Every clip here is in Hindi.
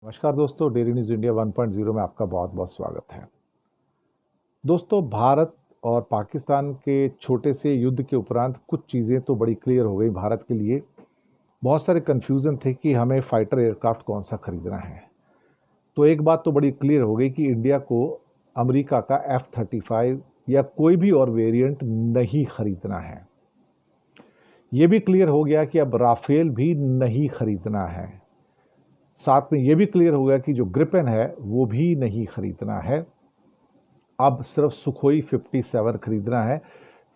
नमस्कार दोस्तों, डेली न्यूज़ इंडिया 1.0 में आपका बहुत बहुत स्वागत है। दोस्तों, भारत और पाकिस्तान के छोटे से युद्ध के उपरांत कुछ चीज़ें तो बड़ी क्लियर हो गई भारत के लिए। बहुत सारे कन्फ्यूज़न थे कि हमें फाइटर एयरक्राफ्ट कौन सा खरीदना है। तो एक बात तो बड़ी क्लियर हो गई कि इंडिया को अमेरिका का F-35 या कोई भी और वेरिएंट नहीं खरीदना है। ये भी क्लियर हो गया कि अब राफेल भी नहीं खरीदना है। साथ में ये भी क्लियर हो गया कि जो ग्रिपेन है वो भी नहीं खरीदना है। अब सिर्फ सुखोई 57 खरीदना है,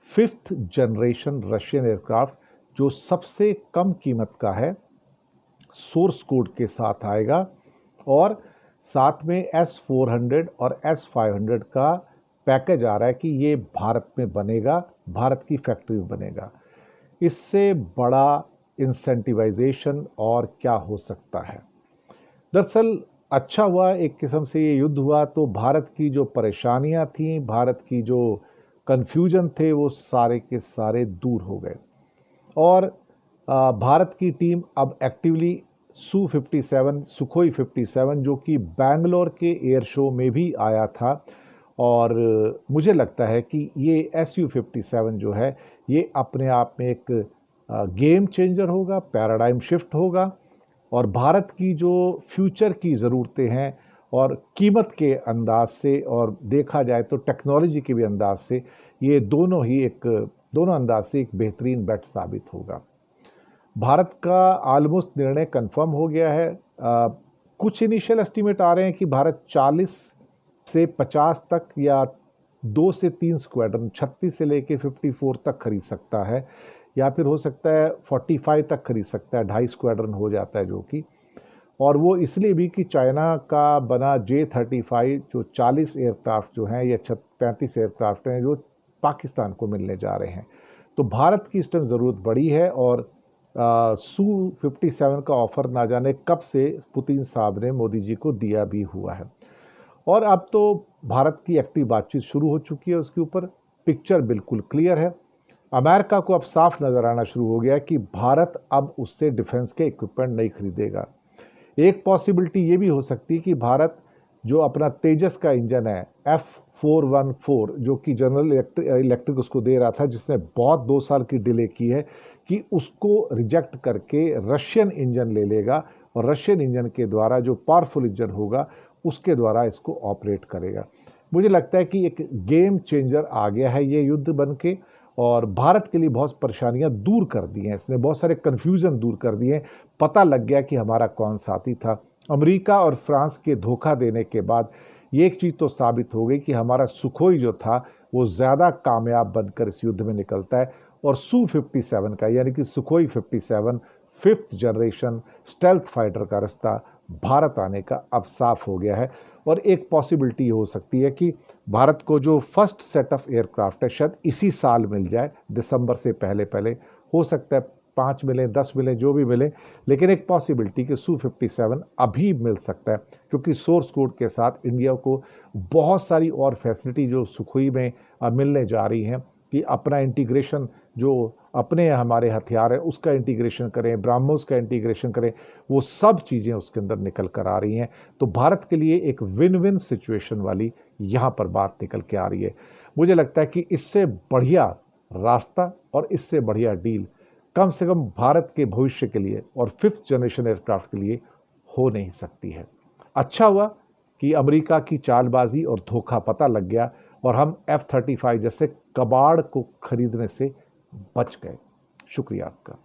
5th जनरेशन रशियन एयरक्राफ्ट जो सबसे कम कीमत का है, सोर्स कोड के साथ आएगा और साथ में S-400 और S-500 का पैकेज आ रहा है कि ये भारत में बनेगा, भारत की फैक्ट्री में बनेगा। इससे बड़ा इंसेंटिवाइजेशन और क्या हो सकता है। दरअसल अच्छा हुआ एक किस्म से ये युद्ध हुआ तो भारत की जो परेशानियां थीं, भारत की जो कन्फ्यूजन थे, वो सारे के सारे दूर हो गए और भारत की टीम अब एक्टिवली Su-57 सुखोई 57 जो कि बैंगलोर के एयर शो में भी आया था और मुझे लगता है कि ये Su-57 जो है ये अपने आप में एक गेम चेंजर होगा, पैराडाइम शिफ्ट होगा और भारत की जो फ्यूचर की ज़रूरतें हैं और कीमत के अंदाज से और देखा जाए तो टेक्नोलॉजी के भी अंदाज से ये दोनों अंदाज से एक बेहतरीन बेट साबित होगा। भारत का ऑलमोस्ट निर्णय कंफर्म हो गया है। कुछ इनिशियल एस्टीमेट आ रहे हैं कि भारत 40 से 50 तक या 2 से 3 स्क्वाड्रन 36 से लेके 54 तक खरीद सकता है या फिर हो सकता है 45 तक खरीद सकता है, 2.5 स्क्वाड्रन हो जाता है जो कि, और वो इसलिए भी कि चाइना का बना J-35 जो 40 एयरक्राफ्ट जो हैं या 35 एयरक्राफ्ट हैं जो पाकिस्तान को मिलने जा रहे हैं। तो भारत की इस टाइम ज़रूरत बड़ी है और Su-57 का ऑफ़र ना जाने कब से पुतिन साहब ने मोदी जी को दिया भी हुआ है और अब तो भारत की एक्टिव बातचीत शुरू हो चुकी है। उसके ऊपर पिक्चर बिल्कुल क्लियर है। अमेरिका को अब साफ नज़र आना शुरू हो गया कि भारत अब उससे डिफेंस के इक्विपमेंट नहीं खरीदेगा। एक पॉसिबिलिटी ये भी हो सकती है कि भारत जो अपना तेजस का इंजन है F414 जो कि जनरल इलेक्ट्रिक उसको दे रहा था, जिसने बहुत 2 साल की डिले की है, कि उसको रिजेक्ट करके रशियन इंजन ले लेगा और रशियन इंजन के द्वारा जो पावरफुल इंजन होगा उसके द्वारा इसको ऑपरेट करेगा। मुझे लगता है कि एक गेम चेंजर आ गया है ये युद्ध बन के और भारत के लिए बहुत परेशानियां दूर कर दी हैं इसने, बहुत सारे कन्फ्यूज़न दूर कर दिए हैं। पता लग गया कि हमारा कौन साथी था। अमेरिका और फ्रांस के धोखा देने के बाद ये एक चीज़ तो साबित हो गई कि हमारा सुखोई जो था वो ज़्यादा कामयाब बनकर इस युद्ध में निकलता है और Su-57 का यानी कि Sukhoi 57 5th generation stealth fighter का रास्ता भारत आने का अब साफ हो गया है और एक पॉसिबिलिटी हो सकती है कि भारत को जो फर्स्ट सेट ऑफ एयरक्राफ्ट है शायद इसी साल मिल जाए, दिसंबर से पहले पहले। हो सकता है 5 मिले, 10 मिले, जो भी मिले, लेकिन एक पॉसिबिलिटी कि Su-57 अभी मिल सकता है क्योंकि सोर्स कोड के साथ इंडिया को बहुत सारी और फैसिलिटी जो सुखोई में मिलने जा रही हैं कि अपना इंटीग्रेशन जो अपने हमारे हथियार है उसका इंटीग्रेशन करें, ब्रह्मोस का इंटीग्रेशन करें, वो सब चीज़ें उसके अंदर निकल कर आ रही हैं। तो भारत के लिए एक विन विन सिचुएशन वाली यहाँ पर बात निकल के आ रही है। मुझे लगता है कि इससे बढ़िया रास्ता और इससे बढ़िया डील कम से कम भारत के भविष्य के लिए और 5th जनरेशन एयरक्राफ्ट के लिए हो नहीं सकती है। अच्छा हुआ कि अमेरिका की चालबाजी और धोखा पता लग गया और हम F-35 जैसे कबाड़ को खरीदने से बच गए। शुक्रिया आपका।